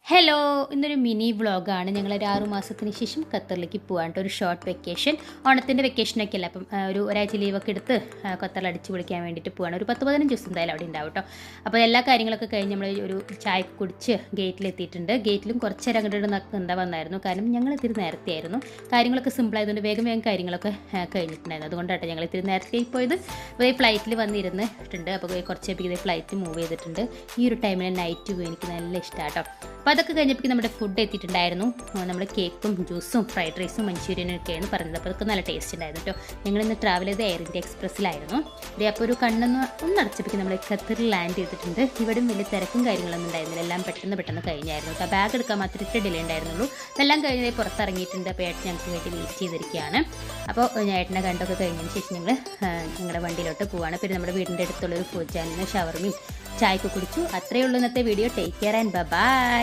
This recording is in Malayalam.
ഹലോ, ഇന്നൊരു മിനി വ്ളോഗാണ്. ഞങ്ങളൊരു 6 മാസത്തിന് ശേഷം ഖത്തറിലേക്ക് പോകാണ്ട് ഒരു ഷോർട്ട് വെക്കേഷൻ. ഓണത്തിൻ്റെ വെക്കേഷനൊക്കെ അല്ല, അപ്പം ഒരാഴ്ച ലീവൊക്കെ എടുത്ത് ഖത്തറിൽ അടിച്ചു പൊളിക്കാൻ വേണ്ടിയിട്ട് പോവാണ്. ഒരു 10-15 ദിവസം എന്തായാലും അവിടെ ഉണ്ടാവും കേട്ടോ. അപ്പോൾ എല്ലാ കാര്യങ്ങളൊക്കെ കഴിഞ്ഞ് നമ്മൾ ഒരു ചായ കുടിച്ച് ഗേറ്റിലെത്തിയിട്ടുണ്ട്. ഗേറ്റിലും കുറച്ച് നേരം അങ്ങോട്ട് എന്താ വന്നായിരുന്നു, കാരണം ഞങ്ങൾ ഇത്തിരി നേരത്തെ ആയിരുന്നു. കാര്യങ്ങളൊക്കെ സിമ്പിളായതുകൊണ്ട് വേഗം കാര്യങ്ങളൊക്കെ കഴിഞ്ഞിട്ടുണ്ടായിരുന്നു. അതുകൊണ്ടാണ് ഞങ്ങൾ ഇത്തിരി നേരത്തെ പോയത്. അപ്പോൾ ഈ ഫ്ലൈറ്റിൽ വന്നിരുന്നിട്ടുണ്ട്. അപ്പോൾ കുറച്ച് ഇത് ഫ്ലൈറ്റ് മൂവ് ചെയ്തിട്ടുണ്ട്. ഈ ഒരു ടൈമിൽ നൈറ്റ് വ്യൂ എനിക്ക് നല്ല ഇഷ്ടമാണ് കേട്ടോ. അപ്പോൾ അതൊക്കെ കഴിഞ്ഞപ്പോൾ നമ്മുടെ ഫുഡ് എത്തിയിട്ടുണ്ടായിരുന്നു. നമ്മൾ കേക്കും ജ്യൂസും ഫ്രൈഡ് റൈസും മഞ്ചൂരിയനും ഒക്കെയാണ് പറഞ്ഞത്. അപ്പോൾ അതൊക്കെ നല്ല ടേസ്റ്റ് ഉണ്ടായിരുന്നു കേട്ടോ. ഞങ്ങളിന്ന് ട്രാവൽ ചെയ്ത് എയർ ഇന്ത്യ എക്സ്പ്രസ്സിലായിരുന്നു. അപ്പോൾ ഒരു കണ്ണൊന്ന് അടച്ചപ്പോൾ നമ്മൾ ഖത്തറിൽ ലാൻഡ് ചെയ്തിട്ടുണ്ട്. ഇവിടെയും വലിയ തിരക്കും കാര്യങ്ങളൊന്നും ഉണ്ടായിരുന്നില്ല. എല്ലാം പെട്ടെന്ന് കഴിഞ്ഞായിരുന്നു കേട്ടോ. ബാഗ് എടുക്കാൻ മാത്രമേ ഡിലേ ഉണ്ടായിരുന്നുള്ളൂ. ഇതെല്ലാം കഴിഞ്ഞ് പുറത്തിറങ്ങിയിട്ടുണ്ട്. അപ്പോൾ ഏട്ടൻ ഞങ്ങൾക്ക് വേണ്ടി വെയിറ്റ് ചെയ്തിരിക്കുകയാണ്. അപ്പോൾ ഏട്ടനെ കണ്ടൊക്കെ കഴിഞ്ഞതിന് ശേഷം ഞങ്ങൾ ഞങ്ങളുടെ വണ്ടിയിലോട്ട് പോവുകയാണ്. പിന്നെ നമ്മുടെ വീടിൻ്റെ അടുത്തുള്ളൊരു ഫുഡ് ചാനലിന് ഷവർമയും ചായയൊക്കെ കുടിച്ചു. അത്രയേ ഉള്ളൂ ഇന്നത്തെ video. Take care and by.